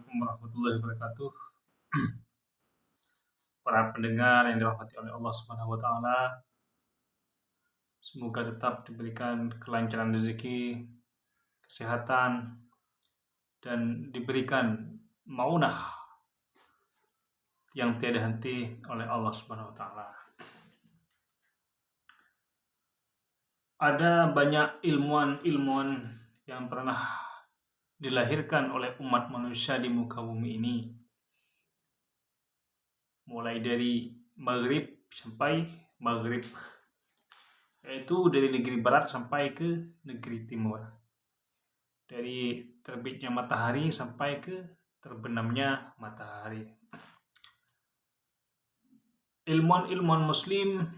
Assalamualaikum warahmatullahi wabarakatuh. Para pendengar yang dirahmati oleh Allah Subhanahu wa taala, semoga tetap diberikan kelancaran rezeki, kesehatan, dan diberikan maunah yang tiada henti oleh Allah Subhanahu wa taala. Ada banyak ilmuwan-ilmuwan yang pernah dilahirkan oleh umat manusia di muka bumi ini. Mulai dari Maghrib sampai Maghrib, yaitu dari negeri barat sampai ke negeri timur. Dari terbitnya matahari sampai ke terbenamnya matahari. Ilmuwan-ilmuwan muslim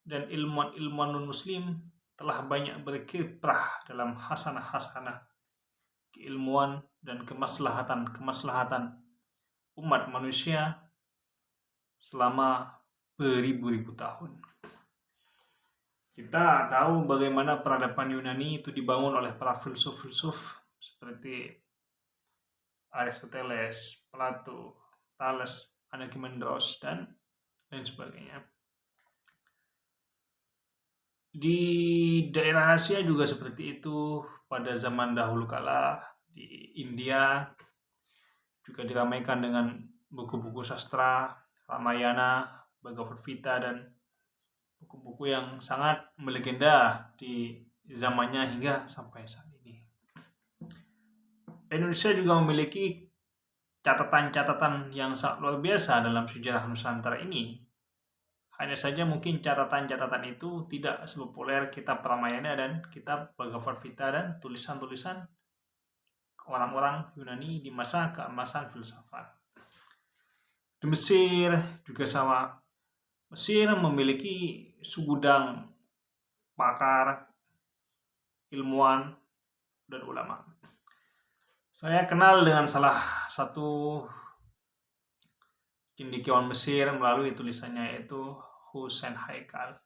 dan ilmuwan-ilmuwan non-muslim telah banyak berkiprah dalam hasanah-hasanah keilmuan dan kemaslahatan umat manusia selama beribu-ribu tahun. Kita tahu bagaimana peradaban Yunani itu dibangun oleh para filsuf-filsuf seperti Aristoteles, Plato, Thales, Anaximandros, dan lain sebagainya. Di daerah Asia juga seperti itu pada zaman dahulu kala. Di India juga diramaikan dengan buku-buku sastra, Ramayana, Bhagavad Gita, dan buku-buku yang sangat melegenda di zamannya hingga sampai saat ini. Indonesia juga memiliki catatan-catatan yang sangat luar biasa dalam sejarah Nusantara ini. Hanya saja mungkin catatan-catatan itu tidak sepopuler kitab Ramayana dan kitab Bhagavad Gita dan tulisan-tulisan orang-orang Yunani di masa keemasan filsafat. Di Mesir juga sama. Mesir memiliki segudang pakar, ilmuwan, dan ulama. Saya kenal dengan salah satu cendekiawan Mesir melalui tulisannya, yaitu Hussein Haikal.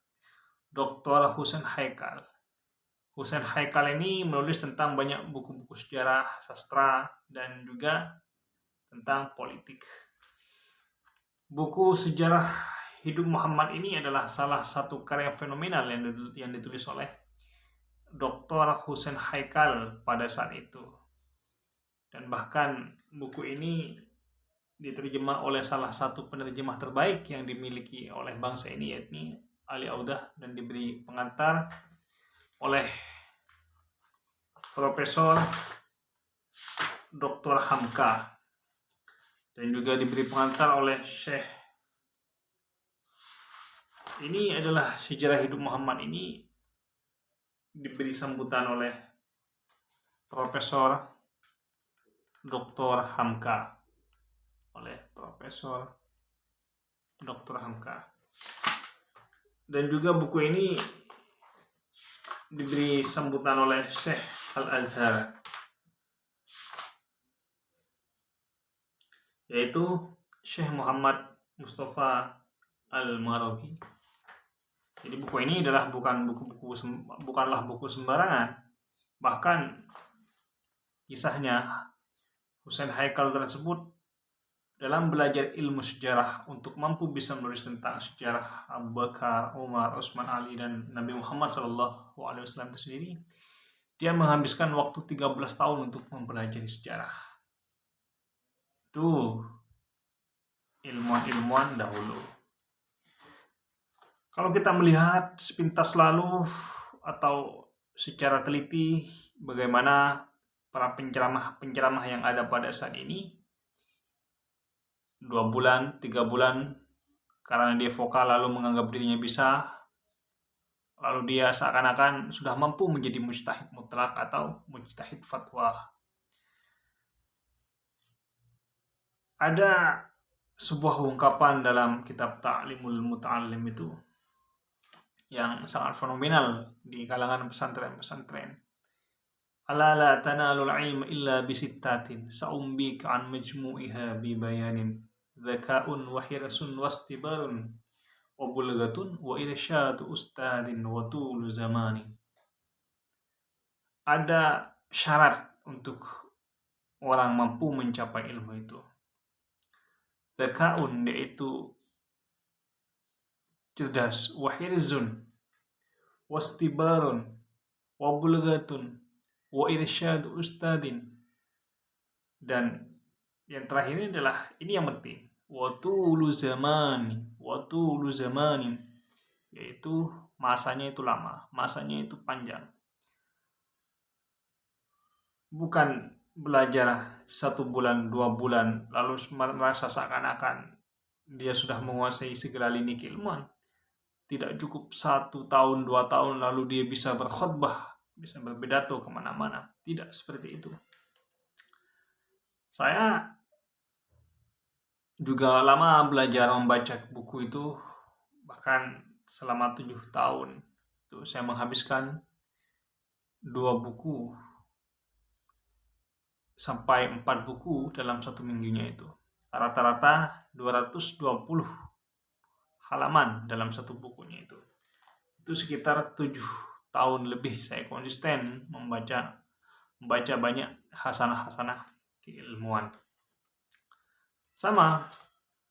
Dr. Hussein Haikal. Hussein Haikal ini menulis tentang banyak buku-buku sejarah, sastra, dan juga tentang politik. Buku sejarah hidup Muhammad ini adalah salah satu karya fenomenal yang ditulis oleh Dr. Hussein Haikal pada saat itu. Dan bahkan buku ini diterjemah oleh salah satu penerjemah terbaik yang dimiliki oleh bangsa ini, yakni Ali Audah, dan diberi pengantar oleh Profesor Dr. Hamka, dan juga diberi pengantar oleh Syekh. Ini adalah sejarah hidup Muhammad ini diberi sambutan oleh Profesor Dr. Hamka. Dan juga buku ini diberi sambutan oleh Syekh Al-Azhar, yaitu Syekh Muhammad Mustafa Al-Maraghi. Jadi buku ini adalah bukanlah buku sembarangan. Bahkan kisahnya Hussein Haikal tersebut dalam belajar ilmu sejarah untuk mampu bisa menulis tentang sejarah Abu Bakar, Umar, Utsman, Ali, dan Nabi Muhammad SAW itu sendiri, dia menghabiskan waktu 13 tahun untuk mempelajari sejarah. Itu ilmuwan-ilmuwan dahulu. Kalau kita melihat sepintas lalu atau secara teliti bagaimana para penceramah yang ada pada saat ini, 2 bulan, 3 bulan, karena dia vokal lalu menganggap dirinya bisa, lalu dia seakan-akan sudah mampu menjadi mujtahid mutlak atau mujtahid fatwa. Ada sebuah ungkapan dalam kitab Ta'limul Muta'allim itu yang sangat fenomenal di kalangan pesantren-pesantren. Ala la tanalul ilma illa bisittatin sa'umbika an majmu'iha bi bayanin dzaka'un wa hirsun wastibarun wa bulghatun wa irsyadu ustadin wa tulu zamani. Ada syarat untuk orang mampu mencapai ilmu itu. Dzakaun yaitu cerdas, wa hirzun, wastibarun, wa bulghatun, wa irsyadu ustadin. Dan yang terakhir ini adalah ini yang penting, wa tulu zamanin, yaitu masanya itu lama, masanya itu panjang. Bukan belajar 1 bulan, 2 bulan, lalu merasa seakan-akan dia sudah menguasai segala lini keilmuan. Tidak cukup 1 tahun, 2 tahun, lalu dia bisa berkhutbah, bisa berpidato kemana-mana. Tidak seperti itu. Saya juga lama belajar membaca buku itu, bahkan selama 7 tahun. Itu saya menghabiskan 2 buku sampai 4 buku dalam 1 minggunya itu. Rata-rata 220 halaman dalam 1 bukunya itu. Itu sekitar 7 tahun lebih saya konsisten membaca banyak hasanah-hasanah keilmuan. Sama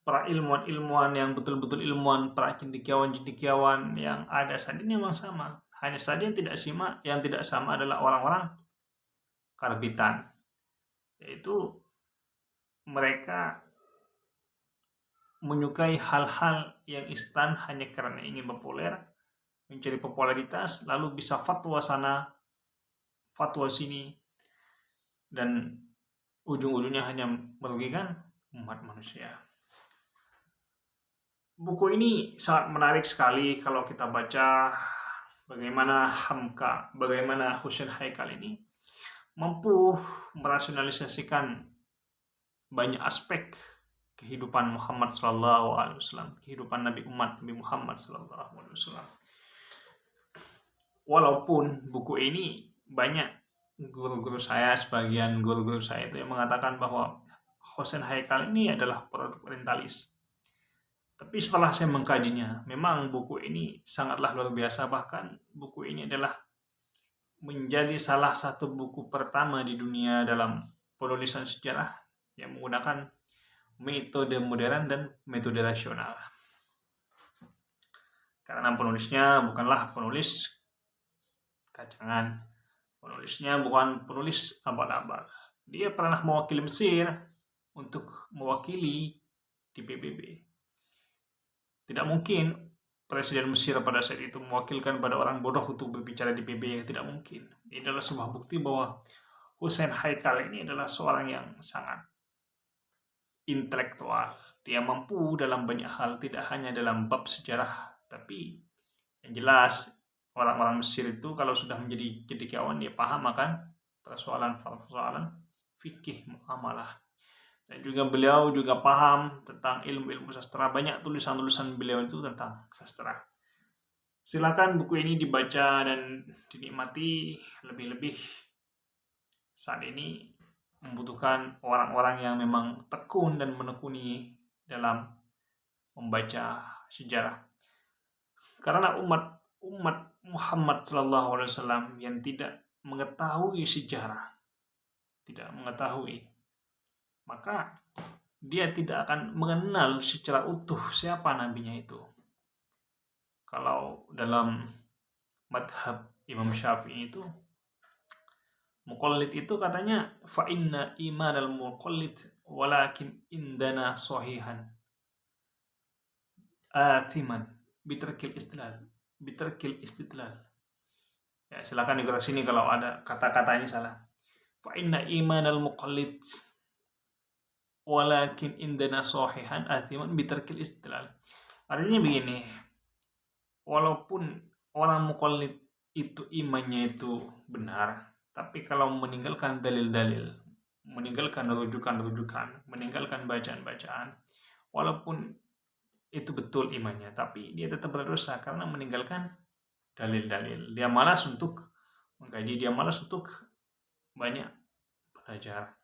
para ilmuwan-ilmuwan yang betul-betul ilmuwan, para cendekiawan-cendekiawan yang ada saat ini memang sama. Hanya saja yang tidak sama adalah orang-orang karbitan. Yaitu mereka menyukai hal-hal yang instan hanya karena ingin populer, mencari popularitas, lalu bisa fatwa sana, fatwa sini, dan ujung-ujungnya hanya merugikan umat manusia. Buku ini sangat menarik sekali kalau kita baca bagaimana Hamka, bagaimana Husain Haikal ini mampu merasionalisasikan banyak aspek kehidupan Muhammad SAW, kehidupan Nabi Muhammad SAW. Walaupun buku ini banyak sebagian guru-guru saya itu yang mengatakan bahwa Husain Haikal ini adalah produk orientalis. Tapi setelah saya mengkajinya, memang buku ini sangatlah luar biasa. Bahkan buku ini adalah menjadi salah satu buku pertama di dunia dalam penulisan sejarah yang menggunakan metode modern dan metode rasional. Karena penulisnya bukanlah penulis kacangan, penulisnya bukan penulis abal-abal. Dia pernah mewakili Mesir untuk mewakili di PBB. Tidak mungkin Presiden Mesir pada saat itu mewakilkan pada orang bodoh untuk berbicara di PBB, yang tidak mungkin. Ini adalah sebuah bukti bahwa Husain Haikal ini adalah seorang yang sangat intelektual. Dia mampu dalam banyak hal, tidak hanya dalam bab sejarah, tapi yang jelas orang-orang Mesir itu kalau sudah menjadi cendekiawan, dia paham akan persoalan fikih muamalah. Dan juga beliau juga paham tentang ilmu-ilmu sastra. Banyak tulisan-tulisan beliau itu tentang sastra. Silakan buku ini dibaca dan dinikmati. Lebih-lebih saat ini membutuhkan orang-orang yang memang tekun dan menekuni dalam membaca sejarah. Karena umat Muhammad SAW yang tidak mengetahui sejarah, tidak mengetahui, maka dia tidak akan mengenal secara utuh siapa nabinya itu. Kalau dalam madhab Imam Syafi'i itu, muqallid itu katanya fa inna imanal muqallid walakin indana sahihan athiman bitarkil istidlal. Ya, silakan dikoreksi sini kalau ada kata-kata ini salah. Fa inna imanal muqallid walakin indana sahihan athiman bitarkil istidlal. Artinya begini, walaupun orang muqallid itu imannya itu benar, tapi kalau meninggalkan dalil-dalil, meninggalkan rujukan-rujukan, meninggalkan bacaan-bacaan, walaupun itu betul imannya, tapi dia tetap berdosa karena meninggalkan dalil-dalil. Dia malas untuk mengkaji, dia malas untuk banyak belajar.